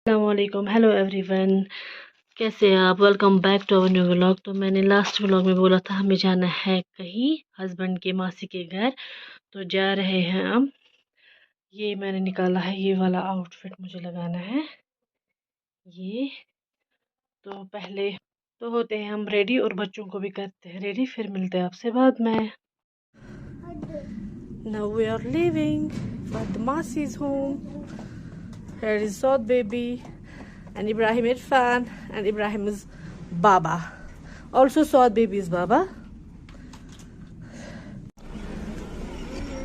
अस्सलामुअलैकुम, hello everyone. कैसे हैं आप? Welcome back to our new vlog. तो मैंने लास्ट व्लॉग में बोला था हमें जाना है कहीं हस्बैंड के मासी के घर, तो जा रहे हैं हम। ये मैंने निकाला है, ये वाला आउटफिट मुझे लगाना है। ये तो पहले तो होते हैं हम रेडी और बच्चों को भी करते हैं रेडी, फिर मिलते हैं आपसे बाद में। Now we are leaving, but the Masi is home. Here is Saud baby, and Ibrahim Irfan, and Ibrahim is Baba. Also Saud baby is Baba.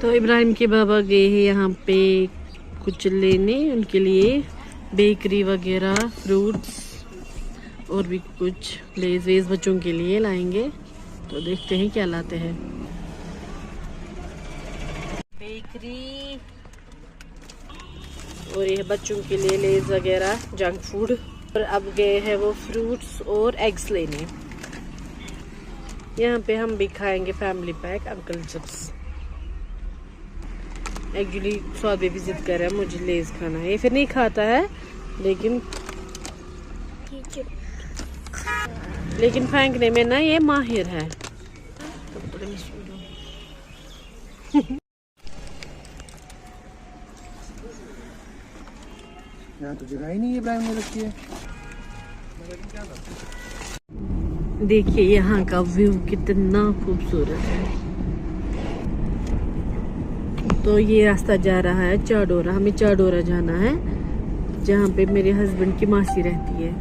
तो इब्राहिम के बाबा गए हैं यहाँ पे कुछ लेने, उनके लिए बेकरी वगैरह, फ्रूट्स और भी कुछ लेज वेज बच्चों के लिए लाएंगे। तो देखते हैं क्या लाते हैं। बेकरी और ये बच्चों के लिए लेज वगैरह, जंक फूड। और अब गए हैं वो फ्रूट्स और एग्स लेने। यहाँ पे हम भी खाएंगे family pack uncle chips. Actually स्वाद भी जिद कर रहा है, मुझे लेज खाना है। ये फिर नहीं खाता है, लेकिन फेंकने में ना ये माहिर है। यहाँ तो जगह ही नहीं है इब्राहिम ने रखी है। देखिए यहाँ का व्यू कितना खूबसूरत है। तो ये रास्ता जा रहा है चाडोरा। हमें चाडोरा जाना है, जहाँ पे मेरे हस्बैंड की मासी रहती है।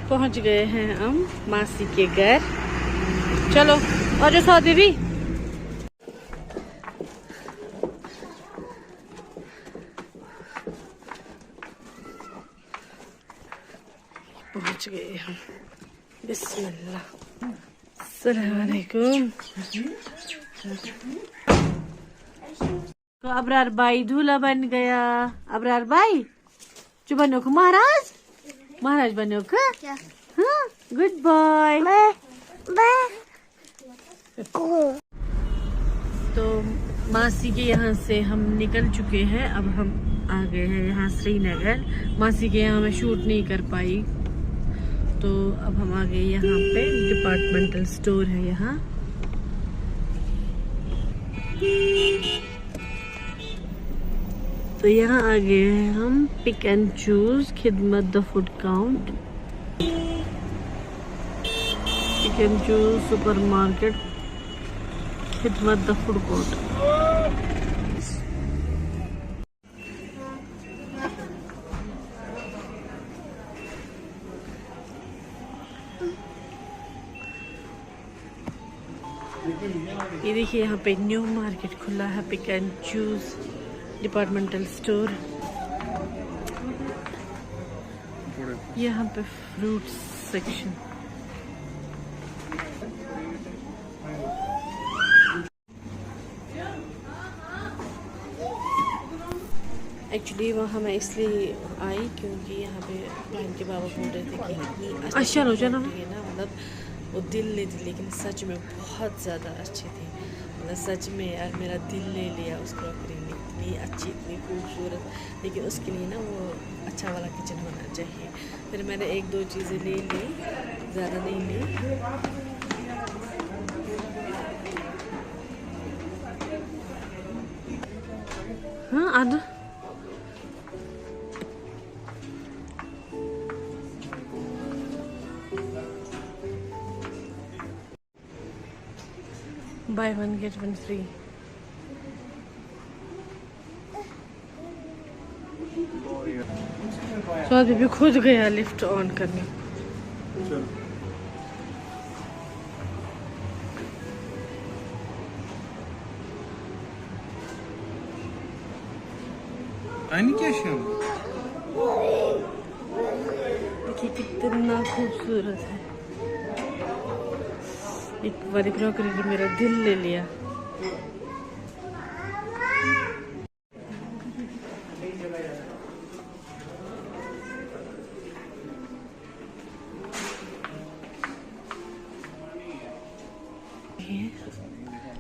पहुंच गए हैं हम मासी के घर। चलो और जो सौदी भी पहुंच गए हम। बिस्मिल्लाह, अस्सलाम वालेकुम। तो अबरार भाई दूल्हा बन गया। अबरार भाई जो बनो को महाराज, महाराज बनो को। हाँ, गुड बॉय। तो मासी के यहाँ से हम निकल चुके हैं। अब हम आ गए हैं यहाँ श्रीनगर। मासी के यहाँ मैं शूट नहीं कर पाई, तो अब हम आ गए यहाँ पे। डिपार्टमेंटल स्टोर है यहाँ। तो यहाँ आ गए हैं हम। Pick and choose, Khidmat the food court, pick and choose super market, Khidmat the food court. ये देखिए यहाँ पे न्यू मार्केट खुला है, pick and choose departmental store. यहाँ पे फ्रूट सेक्शन। एक्चुअली वहाँ मैं इसलिए आई क्योंकि यहाँ पे बहन के बाबा बोल रहे थे कि इतनी अच्छी है ना, मतलब वो दिल ले दी, लेकिन सच में बहुत ज़्यादा अच्छी थी। मतलब सच में यार मेरा दिल ले लिया उस क्रॉकरी ने। इतनी अच्छी, इतनी खूबसूरत, लेकिन उसके लिए ना वो अच्छा वाला किचन होना चाहिए। फिर मैंने एक दो चीज़ें ले ली, ज़्यादा नहीं ली। हाँ आना। Buy one get one free। तो अभी भी खुद गया लिफ्ट ऑन करने। देखिए कितना खूबसूरत है। एक बार क्रॉकरी ने मेरा दिल ले लिया।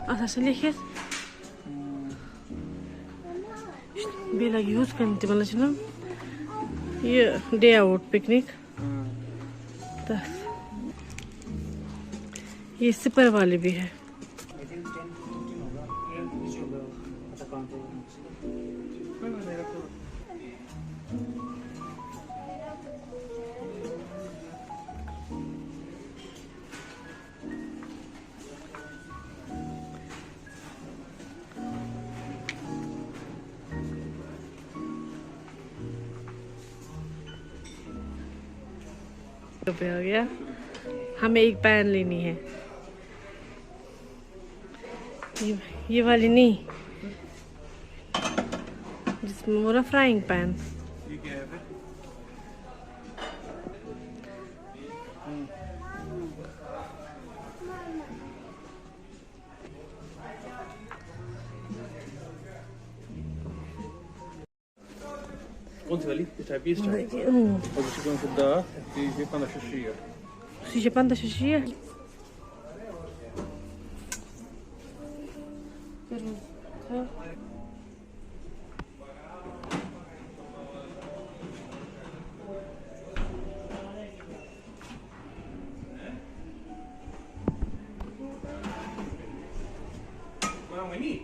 Ach, hast du Licht? बेला यूज करने वाला है ना ये डे आउट पिकनिक तो ये सिपर वाले भी है। रुपये हो गया। हमें एक पैन लेनी है, ये वाली नहीं जिसमें बोला फ्राइंग पैन। ये क्या है फिर? Kont wel iets heb je straks. Als je dan vandaag, die je kan associëren. Zie je panda shishia? Maar maar niet.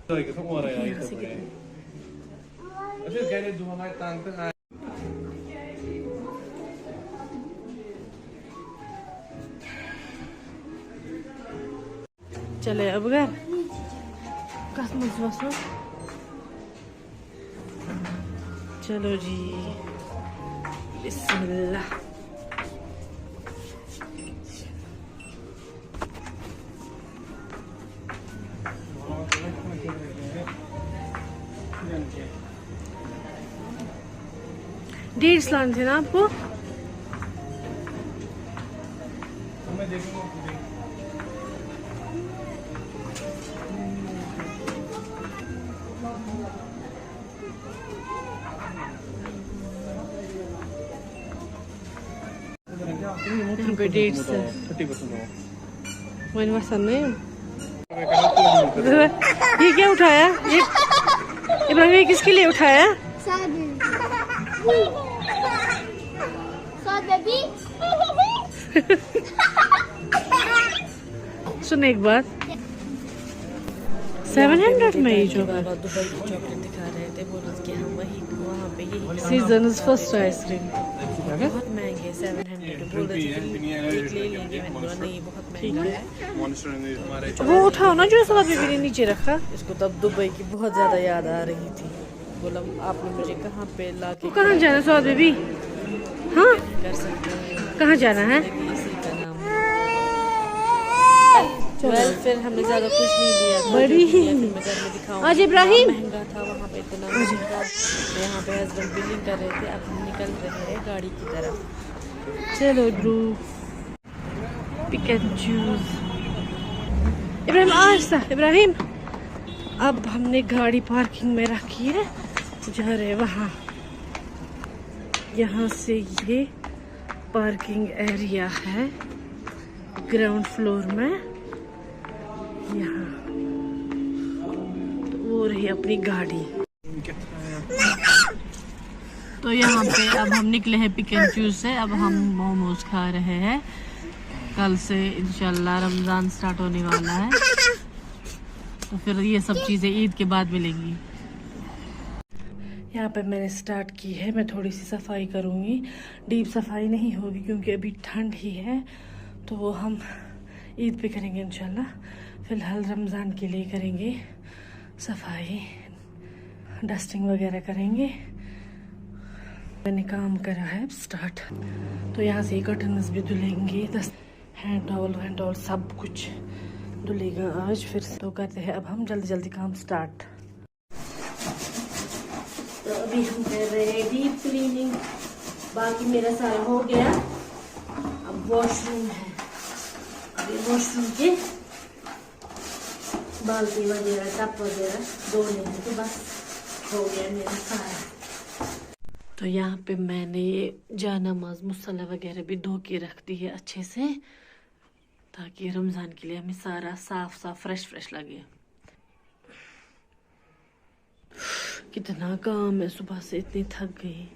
Ik het ook maar ja, als je kijkt doen maar tang tang चले अब घर कस मजबस चलो जी बिस्मिल्लाह। Dates लाने थे ना आपको? मैं देखूंगा यहाँ पे डेट्स है 30% वन वसन नहीं। ये क्या उठाया? ये इब्राहिम ये किसके लिए उठाया? सुन एक बात 700 में ही जो बाबा दुबई की चॉकलेट दिखा रहे थे बोल रहे कि हम वही वहाँ पे यही सीजन फर्स्ट आइसक्रीम बहुत महंगे 700 बोल रहे थे कि एक ले लेंगे। मैंने बोला नहीं बहुत महंगा है। वो उठाओ ना जो सब अभी नीचे रखा। इसको तब दुबई की बहुत ज्यादा याद आ रही थी। बोला आपने मुझे कहाँ पे ला के कहाँ जाना सौद बेबी? हाँ कर सकते हैं। कहाँ जाना है? इसी का नाम वेल फिर हमने ज्यादा कुछ नहीं लिया बड़ी ही मैं घर में दिखाऊंगी। आज इब्राहिम महंगा था वहाँ पे इतना महंगा। यहाँ पे हस्बैंड बिलिंग कर रहे थे। अब हम निकल रहे हैं गाड़ी की तरफ। चलो bro pick and choose. Ibrahim आहिस्ता इब्राहिम। अब हमने गाड़ी पार्किंग में रखी है जा रहे वहाँ। यहाँ से ये पार्किंग एरिया है ग्राउंड फ्लोर में। यहाँ तो वो रही अपनी गाड़ी। तो यहाँ पे अब हम निकले हैं पिक एंड चूज से। अब हम मोमोज खा रहे हैं। कल से इंशाल्लाह रमज़ान स्टार्ट होने वाला है तो फिर ये सब चीज़ें ईद के बाद मिलेंगी। यहाँ पे मैंने स्टार्ट की है। मैं थोड़ी सी सफाई करूँगी। डीप सफाई नहीं होगी क्योंकि अभी ठंड ही है तो वो हम ईद पे करेंगे इंशाल्लाह। फ़िलहाल रमज़ान के लिए करेंगे सफाई डस्टिंग वगैरह करेंगे। मैंने काम करा है स्टार्ट। तो यहाँ से कर्टन्स भी धुलेंगे। हैंड टॉवल सब कुछ धुलेगा आज। फिर तो करते हैं अब हम जल्दी जल्दी काम स्टार्ट। तो अभी हम कर रहे हैं डीप क्लीनिंग। बाकी मेरा सारा हो गया। अब वॉशरूम है। अभी वॉशरूम के बाल्टी वगैरह टप वगैरह धोने हैं तो बस हो गया मेरा सारा। तो यहाँ पे मैंने ये जानामाज मुसल्ला वगैरह भी धो के रख दी है अच्छे से ताकि रमज़ान के लिए हमें सारा साफ साफ फ्रेश लगे। कितना काम है, सुबह से इतनी थक गई।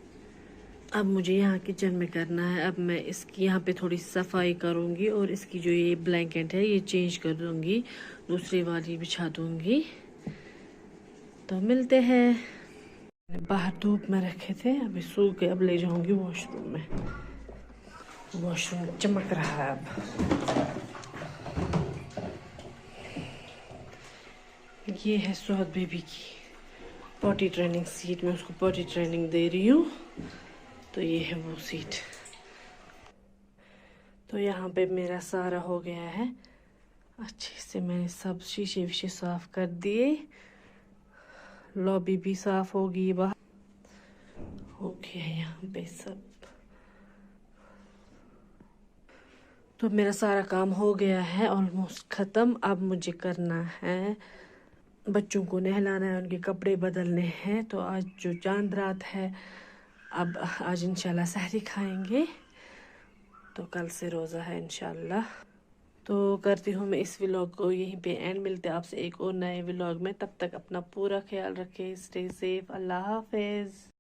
अब मुझे यहाँ किचन में करना है। अब मैं इसकी यहाँ पे थोड़ी सफाई करूँगी और इसकी जो ये ब्लैंकेट है ये चेंज कर दूँगी, दूसरी वाली बिछा दूँगी। तो मिलते हैं। बाहर धूप में रखे थे, अभी सूख गए, अब ले जाऊँगी वॉशरूम में। वॉशरूम चमक रहा है अब। ये है सुहद बेबी की पॉटी ट्रेनिंग सीट, मैं उसको पॉटी ट्रेनिंग दे रही हूँ। तो ये है वो सीट। तो यहाँ पे मेरा सारा हो गया है अच्छे से, मैंने सब शीशे विशे साफ कर दिए, लॉबी भी साफ होगी, बाहर हो गया यहाँ पे सब। तो मेरा सारा काम हो गया है ऑलमोस्ट ख़त्म। अब मुझे करना है, बच्चों को नहलाना है, उनके कपड़े बदलने हैं। तो आज जो चांद रात है, अब आज इंशाल्लाह सहरी खाएंगे, तो कल से रोज़ा है इंशाल्लाह। तो करती हूँ मैं इस व्लॉग को यहीं पे एंड। मिलते हैं आपसे एक और नए व्लॉग में। तब तक अपना पूरा ख्याल रखें, स्टे सेफ, अल्लाह हाफिज़।